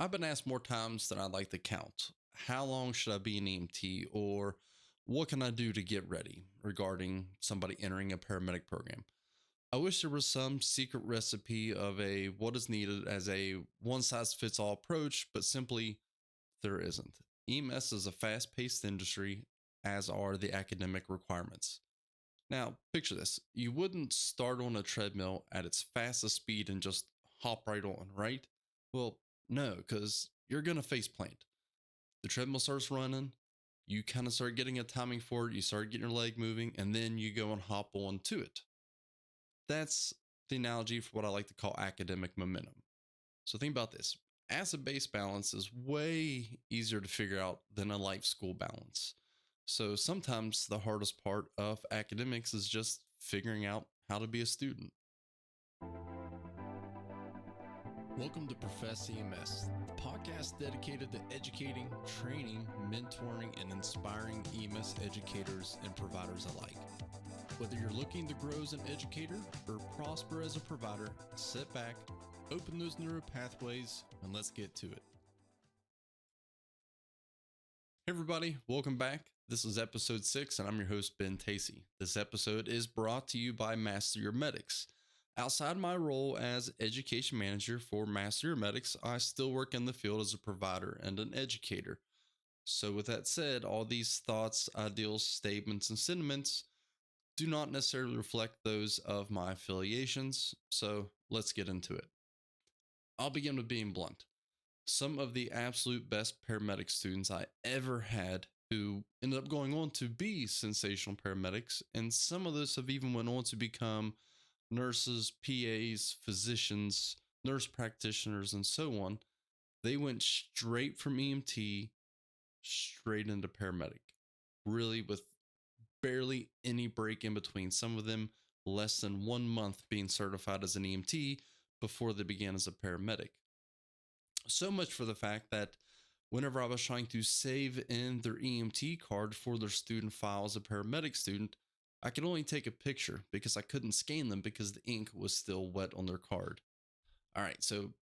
I've been asked more times than I'd like to count. How long should I be an EMT, or what can I do to get ready regarding somebody entering a paramedic program? I wish there was some secret recipe of a what is needed as a one size fits all approach, but simply there isn't. EMS is a fast paced industry, as are the academic requirements. Now, picture this: you wouldn't start on a treadmill at its fastest speed and just hop right on, right? Well, no, because you're going to face plant. The treadmill starts running, you kind of start getting a timing for it, you start getting your leg moving, and then you go and hop on to it. That's the analogy for what I like to call academic momentum. So think about this: acid base balance is way easier to figure out than a life school balance. So sometimes the hardest part of academics is just figuring out how to be a student. Welcome to Profess EMS, the podcast dedicated to educating, training, mentoring, and inspiring EMS educators and providers alike. Whether you're looking to grow as an educator or prosper as a provider, sit back, open those neural pathways, and let's get to it. Hey everybody, welcome back. This is episode 6, and I'm your host, Ben Tacey. This episode is brought to you by Master Your Medics. Outside my role as education manager for Master Your Medics, I still work in the field as a provider and an educator. So with that said, all these thoughts, ideals, statements, and sentiments do not necessarily reflect those of my affiliations, so let's get into it. I'll begin with being blunt. Some of the absolute best paramedic students I ever had who ended up going on to be sensational paramedics, and some of those have even went on to become nurses, PAs, physicians, nurse practitioners, and so on. They went straight from EMT straight into paramedic, really with barely any break in between. Some of them less than 1 month being certified as an EMT before they began as a paramedic. So much for the fact that whenever I was trying to save in their EMT card for their student file as a paramedic student, I could only take a picture because I couldn't scan them because the ink was still wet on their card. All right, so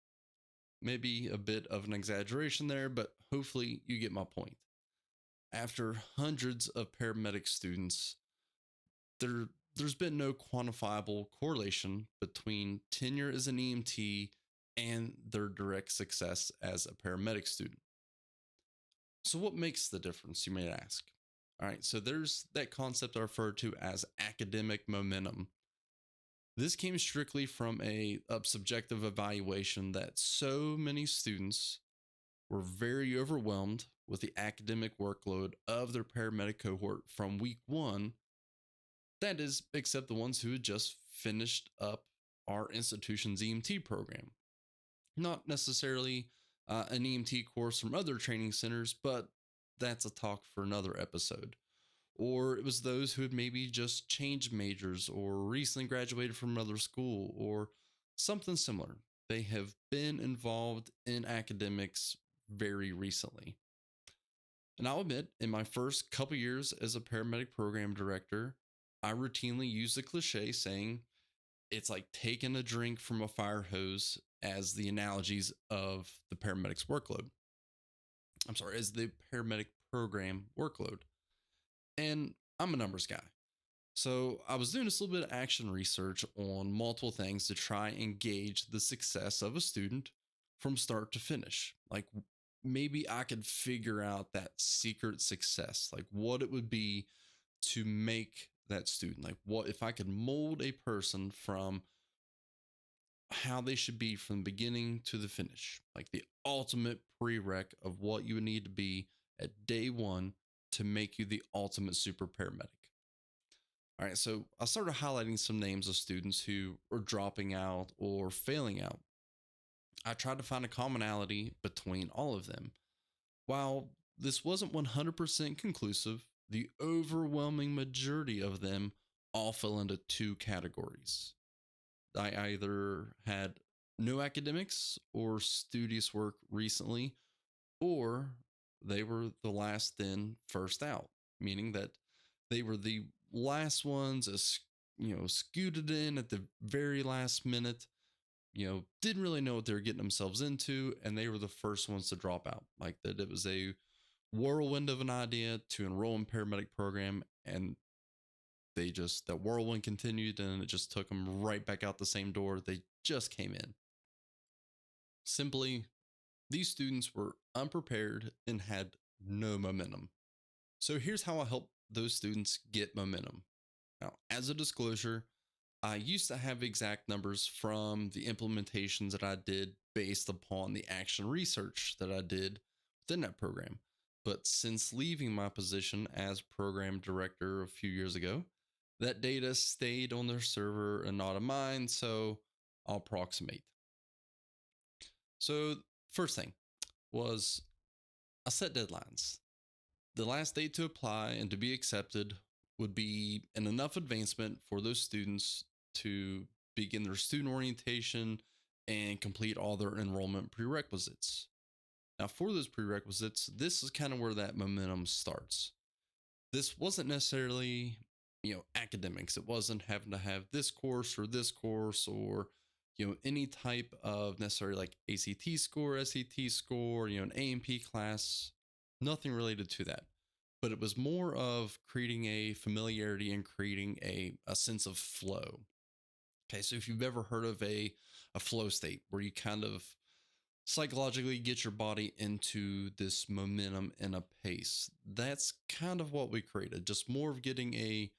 maybe a bit of an exaggeration there, but hopefully you get my point. After hundreds of paramedic students, there's been no quantifiable correlation between tenure as an EMT and their direct success as a paramedic student. So what makes the difference, you may ask? All right, so there's that concept I refer to as academic momentum. This came strictly from a subjective evaluation that so many students were very overwhelmed with the academic workload of their paramedic cohort from week 1. That is, except the ones who had just finished up our institution's EMT program. Not necessarily an EMT course from other training centers, but that's a talk for another episode. Or it was those who had maybe just changed majors or recently graduated from another school or something similar. They have been involved in academics very recently. And I'll admit, in my first couple years as a paramedic program director, I routinely use the cliche saying it's like taking a drink from a fire hose as the analogies of the paramedic's workload. I'm sorry, as the paramedic program workload. And I'm a numbers guy. So I was doing this little bit of action research on multiple things to try and gauge the success of a student from start to finish. Like maybe I could figure out that secret success, like what it would be to make that student, like what if I could mold a person from how they should be from the beginning to the finish, like the ultimate prereq of what you would need to be at day 1 to make you the ultimate super paramedic. All right, so I started highlighting some names of students who are dropping out or failing out. I tried to find a commonality between all of them. While this wasn't 100% conclusive, the overwhelming majority of them all fell into 2 categories. I either had no academics or studious work recently, or they were the last in, first out, meaning that they were the last ones, scooted in at the very last minute, didn't really know what they were getting themselves into, and they were the first ones to drop out. Like that, it was a whirlwind of an idea to enroll in paramedic program, and that whirlwind continued, and it just took them right back out the same door they just came in. Simply, these students were unprepared and had no momentum. So here's how I help those students get momentum. Now, as a disclosure, I used to have exact numbers from the implementations that I did based upon the action research that I did within that program. But since leaving my position as program director a few years ago, that data stayed on their server and not on mine, so I'll approximate. So, first thing was I set deadlines. The last date to apply and to be accepted would be an enough advancement for those students to begin their student orientation and complete all their enrollment prerequisites. Now, for those prerequisites, this is kind of where that momentum starts. This wasn't necessarily, academics. It wasn't having to have this course or any type of necessary like ACT score, SAT score, an A&P class, nothing related to that. But it was more of creating a familiarity and creating a sense of flow. Okay, so if you've ever heard of a flow state where you kind of psychologically get your body into this momentum and a pace, that's kind of what we created. Just more of getting a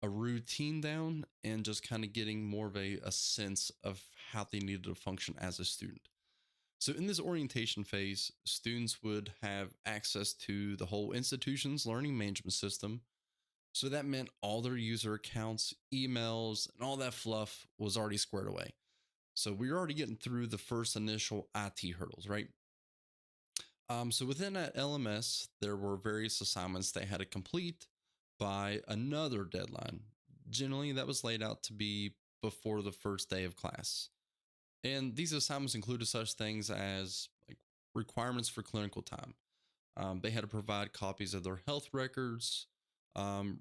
routine down and just kind of getting more of a sense of how they needed to function as a student. So in this orientation phase, students would have access to the whole institution's learning management system. So that meant all their user accounts, emails, and all that fluff was already squared away. So we were already getting through the first initial IT hurdles, right? So within that LMS, there were various assignments they had to complete by another deadline. Generally, that was laid out to be before the first day of class. And these assignments included such things as like requirements for clinical time. They had to provide copies of their health records,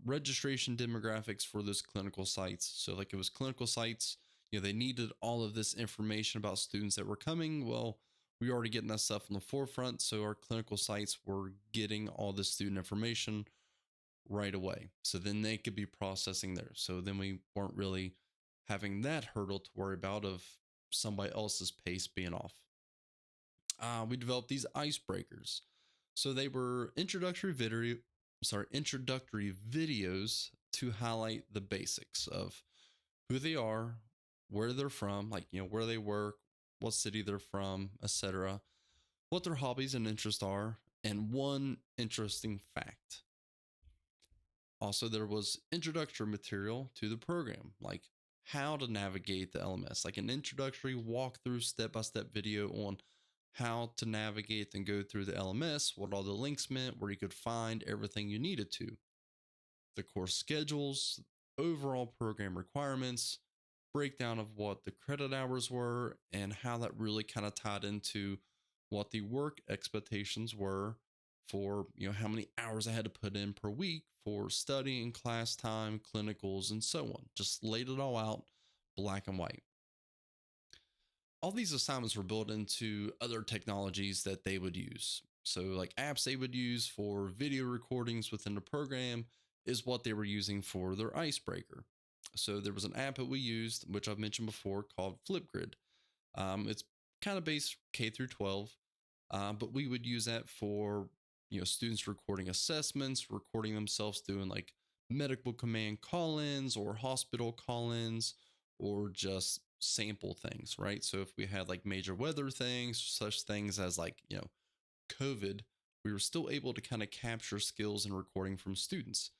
registration demographics for those clinical sites. So, like it was clinical sites, they needed all of this information about students that were coming. Well, we were already getting that stuff on the forefront, so our clinical sites were getting all the student information right away. So then they could be processing there. So then we weren't really having that hurdle to worry about of somebody else's pace being off. We developed these icebreakers. So they were introductory videos to highlight the basics of who they are, where they're from, like, where they work, what city they're from, etc., what their hobbies and interests are, and one interesting fact. Also, there was introductory material to the program, like how to navigate the LMS, like an introductory walkthrough step-by-step video on how to navigate and go through the LMS, what all the links meant, where you could find everything you needed to, the course schedules, overall program requirements, breakdown of what the credit hours were, and how that really kind of tied into what the work expectations were for, how many hours I had to put in per week for studying, class time, clinicals, and so on. Just laid it all out black and white. All these assignments were built into other technologies that they would use. So like apps they would use for video recordings within the program is what they were using for their icebreaker. So there was an app that we used, which I've mentioned before, called Flipgrid. It's kind of based K through 12, but we would use that for students recording assessments, recording themselves doing like medical command call-ins or hospital call-ins, or just sample things, right? So if we had like major weather things, such things as like COVID, we were still able to kind of capture skills and recording from students.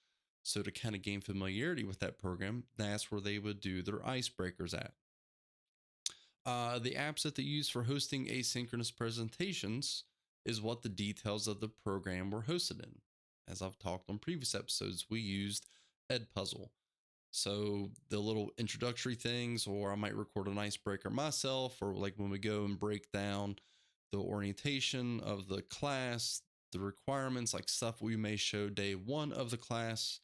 So to kind of gain familiarity with that program, that's where they would do their icebreakers at. The apps that they use for hosting asynchronous presentations is what the details of the program were hosted in. As I've talked on previous episodes, we used Edpuzzle. So the little introductory things, or I might record an icebreaker myself, or like when we go and break down the orientation of the class, the requirements, like stuff we may show day one of the class,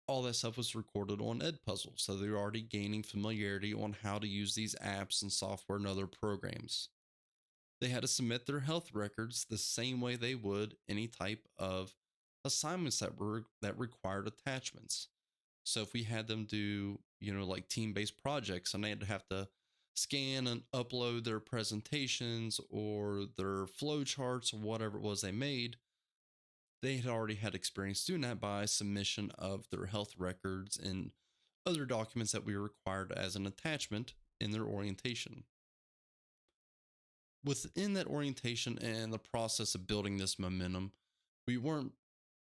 all that stuff was recorded on Edpuzzle. So they're already gaining familiarity on how to use these apps and software and other programs. They had to submit their health records the same way they would any type of assignments that required attachments. So if we had them do, like team-based projects, and they had to have to scan and upload their presentations or their flow charts or whatever it was they made, they had already had experience doing that by submission of their health records and other documents that we required as an attachment in their orientation. Within that orientation and the process of building this momentum, we weren't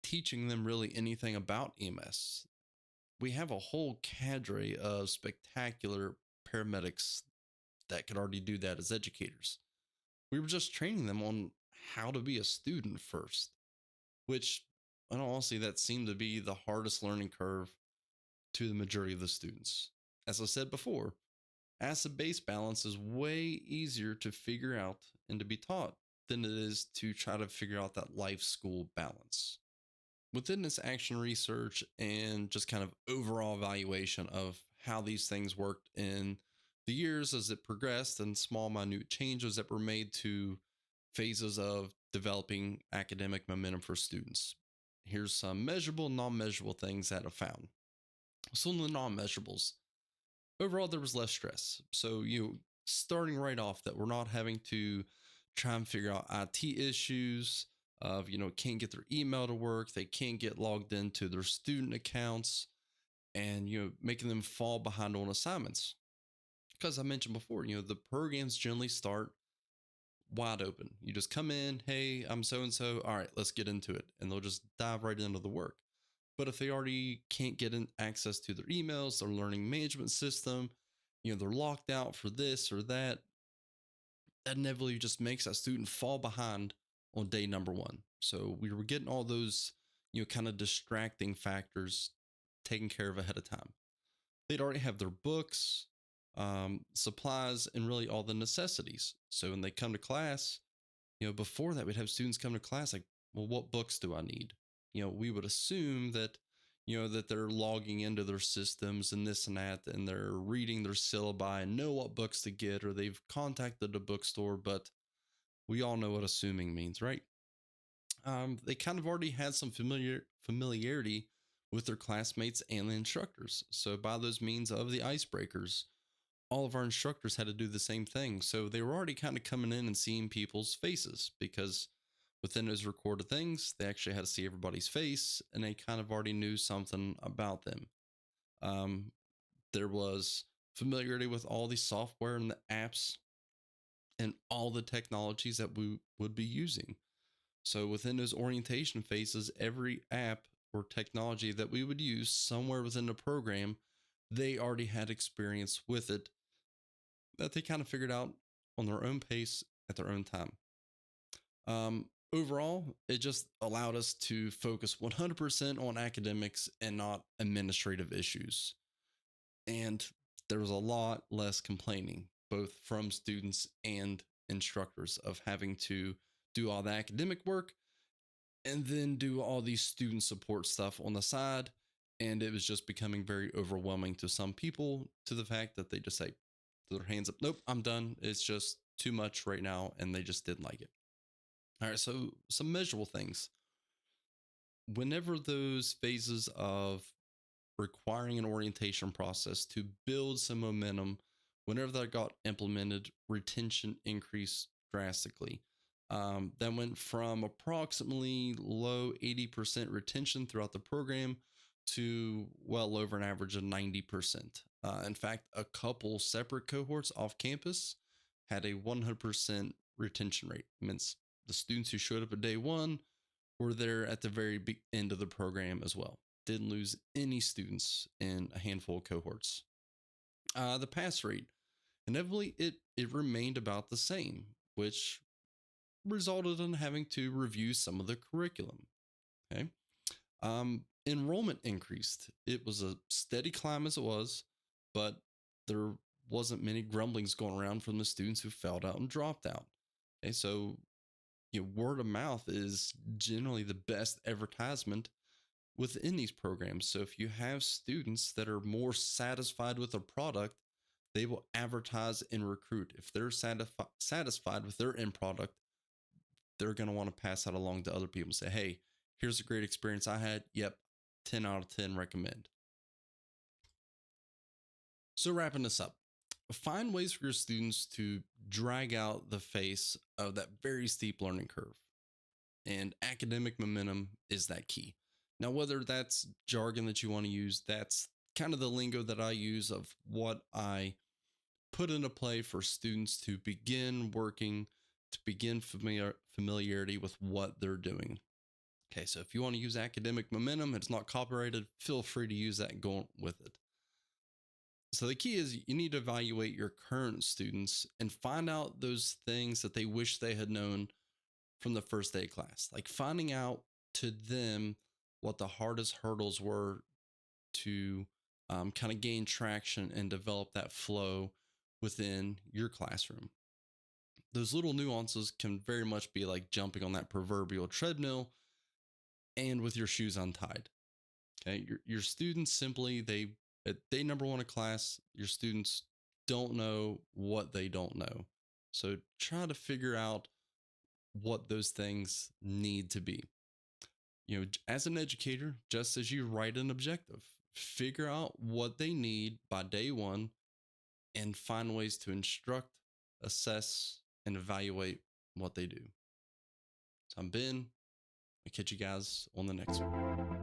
teaching them really anything about EMS. We have a whole cadre of spectacular paramedics that could already do that as educators. We were just training them on how to be a student first, which, in all honesty, that seemed to be the hardest learning curve to the majority of the students. As I said before, acid-base balance is way easier to figure out and to be taught than it is to try to figure out that life school balance. Within this action research and just kind of overall evaluation of how these things worked in the years as it progressed and small minute changes that were made to phases of developing academic momentum for students. Here's some measurable and non-measurable things that I've found. So in the non-measurables, overall there was less stress. So starting right off that we're not having to try and figure out IT issues of, can't get their email to work, they can't get logged into their student accounts, and making them fall behind on assignments. Because I mentioned before, the programs generally start wide open. You just come in, hey, I'm so and so, all right, let's get into it, and they'll just dive right into the work. But if they already can't get access to their emails, their learning management system, they're locked out for this or that, that inevitably just makes that student fall behind on day number one. So we were getting all those, kind of distracting factors taken care of ahead of time. They'd already have their books, supplies, and really all the necessities. So when they come to class, before that, we'd have students come to class like, well, what books do I need? We would assume that, that they're logging into their systems and this and that, and they're reading their syllabi and know what books to get, or they've contacted the bookstore, but we all know what assuming means, right? They kind of already had some familiarity with their classmates and the instructors. So by those means of the icebreakers, all of our instructors had to do the same thing. So they were already kind of coming in and seeing people's faces, because within those recorded things, they actually had to see everybody's face, and they kind of already knew something about them. There was familiarity with all the software and the apps and all the technologies that we would be using. So within those orientation phases, every app or technology that we would use somewhere within the program, they already had experience with it that they kind of figured out on their own pace at their own time. Overall, it just allowed us to focus 100% on academics and not administrative issues. And there was a lot less complaining, both from students and instructors, of having to do all the academic work and then do all these student support stuff on the side. And it was just becoming very overwhelming to some people, to the fact that they just say, their hands up, nope, I'm done. It's just too much right now. And they just didn't like it. All right, so some measurable things. Whenever those phases of requiring an orientation process to build some momentum, whenever that got implemented, retention increased drastically. That went from approximately low 80% retention throughout the program to well over an average of 90%. In fact, a couple separate cohorts off campus had a 100% retention rate. It means the students who showed up at day one were there at the very end of the program as well. Didn't lose any students in a handful of cohorts. The pass rate, inevitably, it remained about the same, which resulted in having to review some of the curriculum. Okay. Enrollment increased. It was a steady climb as it was, but there wasn't many grumblings going around from the students who failed out and dropped out. Okay, so word of mouth is generally the best advertisement within these programs. So if you have students that are more satisfied with a product, they will advertise and recruit. If they're satisfied with their end product, they're going to want to pass that along to other people and say, hey, here's a great experience I had. Yep, 10 out of 10 recommend. So wrapping this up, find ways for your students to drag out the face of that very steep learning curve. And academic momentum is that key. Now, whether that's jargon that you want to use, that's kind of the lingo that I use of what I put into play for students to begin working, to begin familiarity with what they're doing. Okay, so if you want to use academic momentum, it's not copyrighted, feel free to use that and go with it. So the key is you need to evaluate your current students and find out those things that they wish they had known from the first day of class, like finding out to them what the hardest hurdles were to kind of gain traction and develop that flow within your classroom. Those little nuances can very much be like jumping on that proverbial treadmill and with your shoes untied. Okay, your students simply, at day number one of class, your students don't know what they don't know. So try to figure out what those things need to be. As an educator, just as you write an objective, figure out what they need by day one and find ways to instruct, assess, and evaluate what they do. So I'm Ben. I'll catch you guys on the next one.